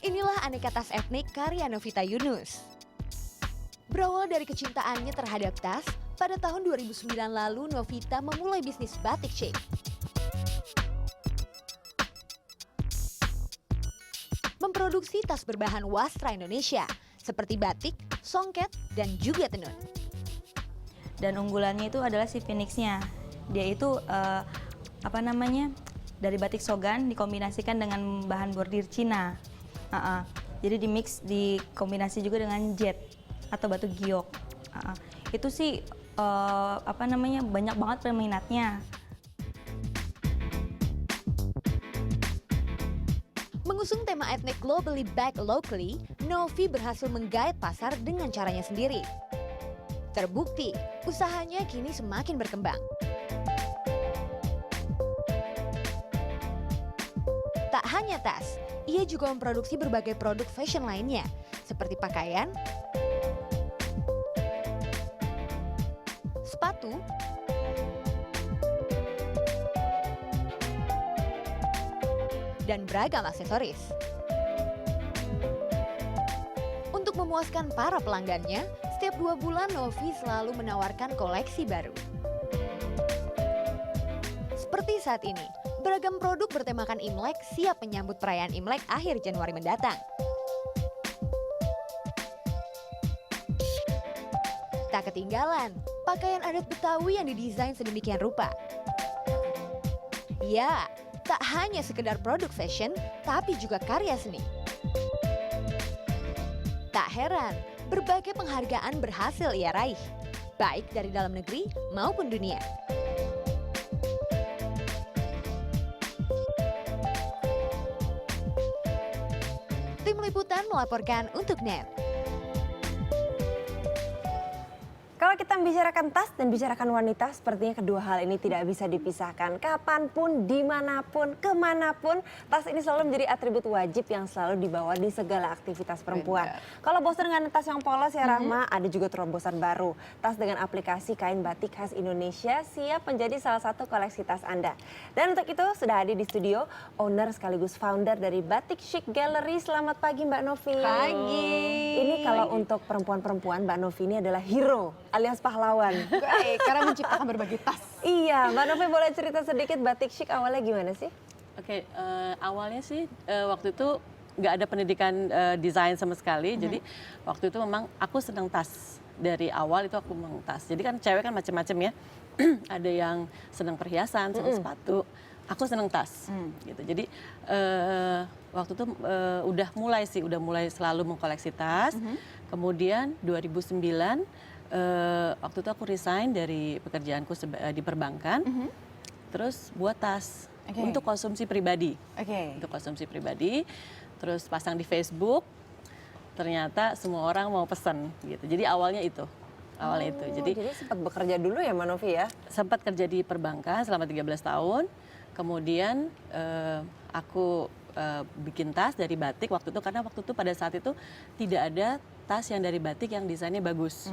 Inilah aneka tas etnik karya Novita Yunus. Berawal dari kecintaannya terhadap tas, pada tahun 2009 lalu Novita memulai bisnis batik chic. Memproduksi tas berbahan wastra Indonesia, seperti batik, songket, dan juga tenun. Dan unggulannya itu adalah si phoenixnya. Dia itu dari batik sogan dikombinasikan dengan bahan bordir Cina. Jadi dikombinasi juga dengan jet atau batu giok. Itu sih banyak banget peminatnya. Mengusung tema etnik globally back locally, Novi berhasil menggait pasar dengan caranya sendiri. Terbukti, usahanya kini semakin berkembang. Tak hanya tas, ia juga memproduksi berbagai produk fashion lainnya, seperti pakaian, sepatu, dan beragam aksesoris. Untuk memuaskan para pelanggannya, setiap 2 bulan Novi selalu menawarkan koleksi baru. Seperti saat ini, beragam produk bertemakan Imlek siap menyambut perayaan Imlek akhir Januari mendatang. Tak ketinggalan, pakaian adat Betawi yang didesain sedemikian rupa. Ya, tak hanya sekedar produk fashion, tapi juga karya seni. Tak heran, berbagai penghargaan berhasil ia raih, baik dari dalam negeri maupun dunia. Tim Liputan melaporkan untuk NET. Kalau kita membicarakan tas dan bicarakan wanita, sepertinya kedua hal ini tidak bisa dipisahkan. Kapanpun, dimanapun, kemanapun, tas ini selalu menjadi atribut wajib yang selalu dibawa di segala aktivitas perempuan. Kalau bosan dengan tas yang polos ya Rahma, ada juga terobosan baru. Tas dengan aplikasi kain batik khas Indonesia siap menjadi salah satu koleksi tas Anda. Dan untuk itu sudah hadir di studio, owner sekaligus founder dari Batik Chic Gallery. Selamat pagi Mbak Novi. Pagi. Ini kalau untuk perempuan-perempuan, Mbak Novi ini adalah hero alias pahlawan. Karena menciptakan berbagai tas. Iya, Mbak Novi boleh cerita sedikit Batik Chic awalnya gimana sih? Oke, awalnya sih waktu itu nggak ada pendidikan desain sama sekali. Jadi waktu itu memang aku senang tas. Dari awal itu aku memang tas. Jadi kan cewek kan macam-macam ya. Ada yang senang perhiasan, senang sepatu. Aku senang tas. Gitu. Jadi waktu itu udah mulai selalu mengkoleksi tas. Kemudian 2009 waktu itu aku resign dari pekerjaanku di perbankan, terus buat tas untuk konsumsi pribadi, untuk konsumsi pribadi, terus pasang di Facebook, ternyata semua orang mau pesan gitu. Jadi awalnya itu, Jadi sempat bekerja dulu ya Mbak Novi ya? Sempat kerja di perbankan selama 13 tahun, kemudian aku bikin tas dari batik waktu itu, karena waktu itu pada saat itu tidak ada tas yang dari batik yang desainnya bagus.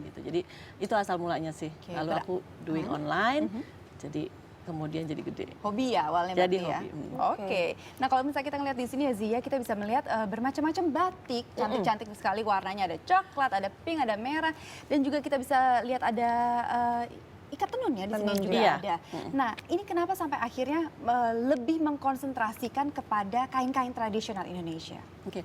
Gitu. Jadi itu asal mulanya sih. Lalu aku doing online, jadi kemudian jadi gede. Hobi ya awalnya Jadi berarti hobi. ya. Oke. Nah kalau misalnya kita ngeliat di sini ya Zia, kita bisa melihat bermacam-macam batik, cantik-cantik sekali warnanya. Ada coklat, ada pink, ada merah, dan juga kita bisa lihat ada ikat tenun ya di sini juga ada. Nah ini kenapa sampai akhirnya lebih mengkonsentrasikan kepada kain-kain tradisional Indonesia? Oke.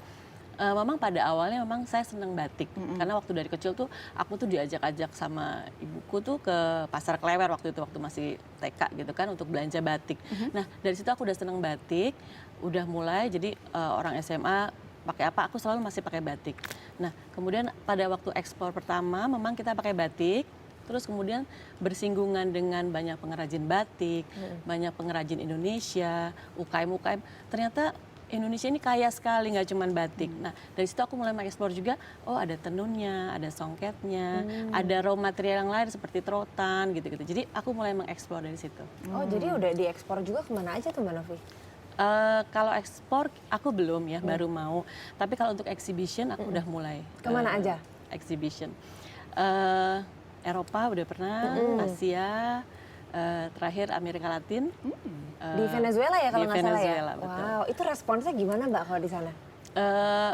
Memang pada awalnya memang saya senang batik, karena waktu dari kecil tuh aku tuh diajak-ajak sama ibuku tuh ke pasar Klewer waktu masih TK gitu kan untuk belanja batik. Nah dari situ aku udah senang batik, udah mulai jadi orang SMA pakai apa, aku selalu masih pakai batik. Nah kemudian pada waktu ekspor pertama memang kita pakai batik, terus kemudian bersinggungan dengan banyak pengrajin batik, banyak pengrajin Indonesia, UKM, ternyata Indonesia ini kaya sekali, nggak cuma batik. Nah, dari situ aku mulai mengekspor juga, oh ada tenunnya, ada songketnya, ada raw material yang lain seperti trotan, gitu-gitu. Jadi aku mulai mengeksplor dari situ. Oh, jadi udah diekspor juga kemana aja tuh Mbak Novi? Kalau ekspor, aku belum ya, baru mau. Tapi kalau untuk exhibition, aku udah mulai. Kemana aja? Exhibition. Eropa udah pernah, Asia, terakhir Amerika Latin. Di Venezuela ya kalau nggak salah ya? Betul. Wow, itu responsnya gimana Mbak kalau di sana? Eh,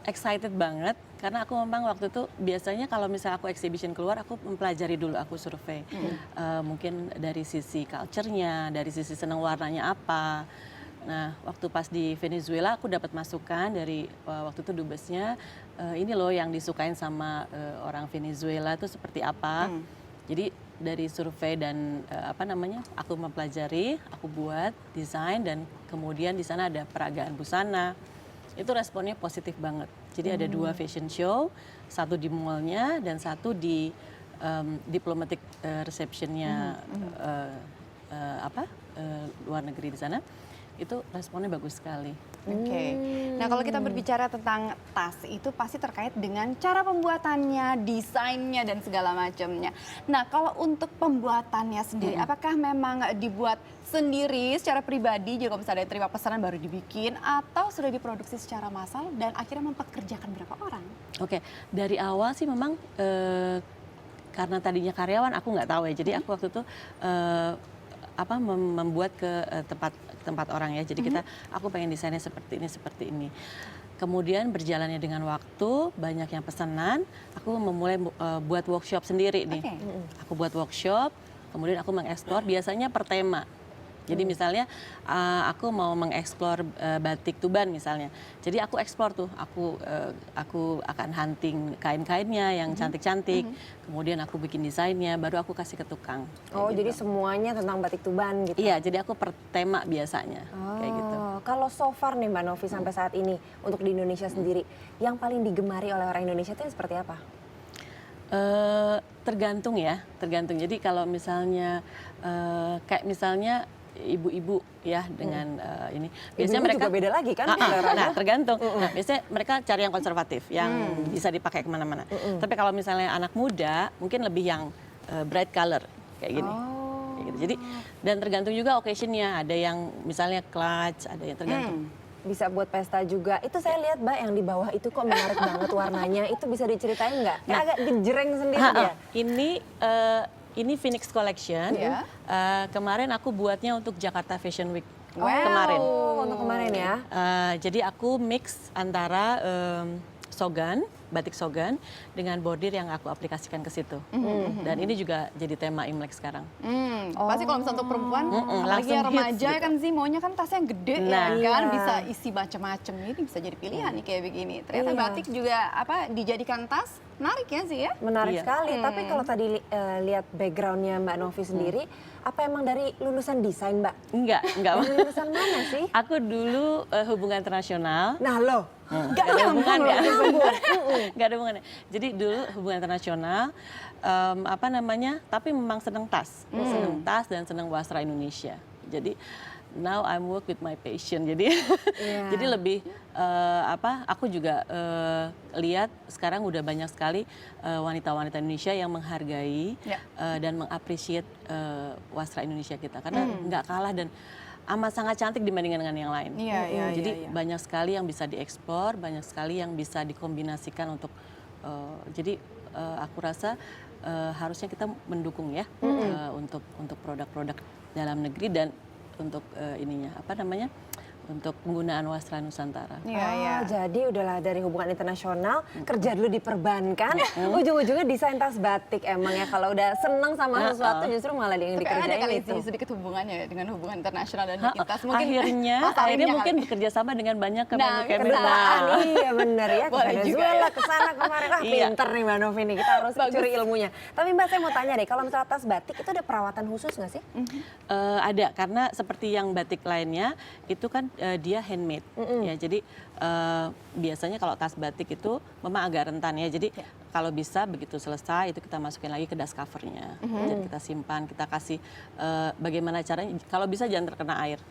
excited banget karena aku memang waktu itu biasanya kalau misalnya aku exhibition keluar aku mempelajari dulu, aku survei. Mungkin dari sisi culture-nya, dari sisi senang warnanya apa. Nah, waktu pas di Venezuela aku dapat masukan dari waktu itu dubesnya, ini loh yang disukain sama orang Venezuela itu seperti apa. Jadi dari survei dan aku mempelajari, aku buat desain dan kemudian di sana ada peragaan busana. Itu responnya positif banget. Jadi ada 2 fashion show, satu di mallnya dan satu di diplomatic receptionnya luar negeri di sana. Itu responnya bagus sekali. Oke. Nah, kalau kita berbicara tentang tas itu pasti terkait dengan cara pembuatannya, desainnya dan segala macamnya. Nah, kalau untuk pembuatannya sendiri, apakah memang dibuat sendiri secara pribadi, jadi kalau misalnya terima pesanan baru dibikin, atau sudah diproduksi secara massal dan akhirnya mempekerjakan berapa orang? Oke, dari awal sih memang karena tadinya karyawan aku nggak tahu ya. Jadi aku waktu itu membuat ke tempat orang ya. Jadi aku pengen desainnya seperti ini. Kemudian berjalannya dengan waktu, banyak yang pesanan, aku memulai buat workshop sendiri nih. Aku buat workshop, kemudian aku mengeksplor biasanya per tema. Jadi misalnya aku mau mengeksplor batik Tuban misalnya. Jadi aku eksplor tuh, aku akan hunting kain-kainnya yang cantik-cantik. Kemudian aku bikin desainnya, baru aku kasih ke tukang. Oh, jadi semuanya tentang batik Tuban gitu. Iya, jadi aku per tema biasanya kayak gitu. Kalau so far nih Mbak Novi sampai saat ini untuk di Indonesia sendiri, yang paling digemari oleh orang Indonesia itu seperti apa? Tergantung ya, tergantung. Jadi kalau misalnya kayak misalnya ibu-ibu ya dengan ini biasanya Ibu-ibu mereka juga beda lagi kan? nah tergantung. Nah, biasanya mereka cari yang konservatif yang bisa dipakai kemana-mana. Tapi kalau misalnya anak muda mungkin lebih yang bright color kayak gini. Kayak gitu. Jadi dan tergantung juga occasionnya, ada yang misalnya clutch, ada yang tergantung. Bisa buat pesta juga. Itu saya lihat Mbak yang di bawah itu kok menarik banget warnanya. Itu bisa diceritain nggak? Kayak agak gejreng sendiri ya. Ini Phoenix Collection. Ya. Kemarin aku buatnya untuk Jakarta Fashion Week Kemarin. Untuk kemarin ya. Jadi aku mix antara batik Sogan dengan bordir yang aku aplikasikan ke situ. Dan ini juga jadi tema Imlek sekarang. Pasti kalau misalnya untuk perempuan, apalagi langsung yang remaja hits gitu. kan sih maunya kan tasnya yang gede Nah, ya kan, iya. bisa isi macam-macam. Ini bisa jadi pilihan nih kayak begini. Ternyata Iya. batik juga dijadikan tas, menarik ya sih ya. Menarik Iya. sekali. Tapi kalau tadi lihat backgroundnya Mbak Novi sendiri, apa emang dari lulusan desain Mbak? Enggak. Dari lulusan mana sih? Aku dulu hubungan internasional. Nah loh, Nggak ada hubungan ya. Nggak ada hubungannya. Jadi dulu hubungan internasional, tapi memang senang tas. Senang tas dan senang wasra Indonesia. Jadi now I'm work with my passion. Jadi jadi lebih aku juga lihat sekarang udah banyak sekali wanita-wanita Indonesia yang menghargai dan mengapresiasi wasra Indonesia kita karena nggak kalah dan amat sangat cantik dibandingkan dengan yang lain. Jadi banyak sekali yang bisa dieksplor, banyak sekali yang bisa dikombinasikan untuk jadi aku rasa harusnya kita mendukung ya untuk produk-produk dalam negeri dan untuk untuk penggunaan wasra Nusantara. Jadi udahlah dari hubungan internasional, kerja dulu di perbankan, ujung-ujungnya desain tas batik. Emang ya kalau udah seneng sama sesuatu justru malah yang Tapi ada dikerjain kali itu. sih sedikit hubungannya ya dengan hubungan internasional dan bikin tas. Mungkin akhirnya mungkin bekerja sama dengan banyak Kedutaan, iya bener ya, ke Boleh juga Venezuela, ya. ke sana kemarin. Pinter nih Mbak Novi nih, kita harus curi ilmunya. Tapi Mbak saya mau tanya deh, kalau misalnya tas batik itu ada perawatan khusus nggak sih? Ada, karena seperti yang batik lainnya itu kan dia handmade ya. Jadi biasanya kalau tas batik itu memang agak rentan ya. Jadi kalau bisa begitu selesai itu kita masukin lagi ke dust covernya. Jadi kita simpan, kita kasih bagaimana caranya kalau bisa jangan terkena air.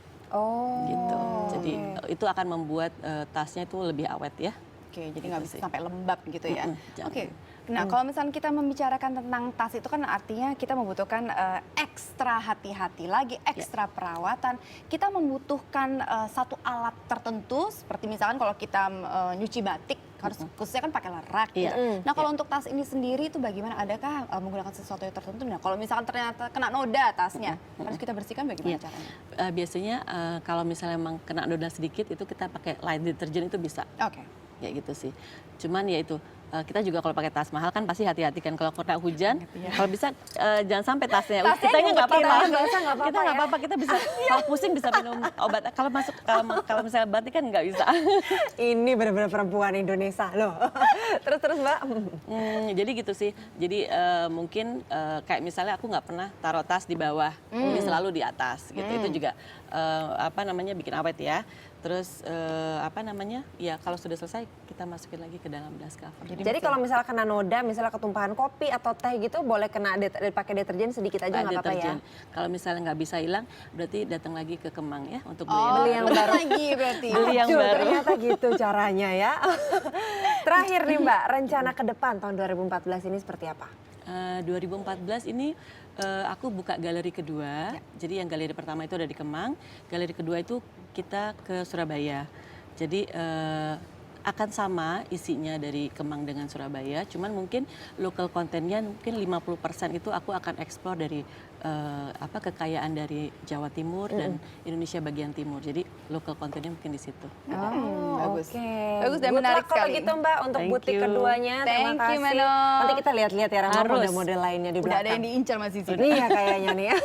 Gitu. Jadi itu akan membuat tasnya itu lebih awet ya. Oke, jadi nggak bisa sampai lembab gitu ya. Jangan. Oke. Nah, kalau misalnya kita membicarakan tentang tas itu kan artinya kita membutuhkan ekstra hati-hati lagi, ekstra perawatan. Kita membutuhkan satu alat tertentu seperti misalkan kalau kita nyuci batik harus khususnya kan pakai lerak gitu. Nah kalau untuk tas ini sendiri itu bagaimana? Adakah menggunakan sesuatu yang tertentu? Nah kalau misalkan ternyata kena noda tasnya, harus kita bersihkan bagaimana Iya. caranya? Biasanya kalau misalnya emang kena noda sedikit itu kita pakai light detergent itu bisa. Oke. Ya gitu sih. Cuman ya itu kita juga kalau pakai tas mahal kan pasti hati-hati kan kalau kena hujan. Kalau bisa jangan sampai tasnya. Kitanya nggak apa-apa. Kita nggak apa-apa. Kita bisa kalau pusing bisa minum obat. Kalau masuk kalau misalnya batik kan nggak bisa. Ini benar-benar perempuan Indonesia loh. Terus Mbak. Jadi gitu sih. Jadi mungkin kayak misalnya aku nggak pernah taruh tas di bawah, ini selalu di atas gitu. Itu juga apa namanya bikin awet ya. Terus apa namanya ya kalau sudah selesai kita masukin lagi ke dalam dust cover. Jadi kalau misalnya kena noda, misalnya ketumpahan kopi atau teh gitu, boleh kena pakai deterjen sedikit aja nggak apa-apa ya? Kalau misalnya nggak bisa hilang, berarti datang lagi ke Kemang ya untuk beli yang baru. Lagi berarti. Beli yang Aduh, baru. ternyata gitu caranya ya. Terakhir nih Mbak, rencana ke depan tahun 2014 ini seperti apa? 2014 ini aku buka galeri kedua. Jadi yang galeri pertama itu ada di Kemang, galeri kedua itu kita ke Surabaya. Jadi akan sama isinya dari Kemang dengan Surabaya, cuman mungkin local kontennya mungkin 50% itu aku akan eksplor dari apa kekayaan dari Jawa Timur dan Indonesia bagian timur. Jadi local kontennya mungkin di situ. Bagus. Oke. Bagus dan Good menarik luck kalau sekali. gitu Mbak untuk Thank butik you. keduanya. Terima Thank you, kasih. Mano. Nanti kita lihat-lihat ya Rama Harus. model-model lainnya di Udah ada belakang. yang diincar Mas Zizi. Iya kayaknya nih ya.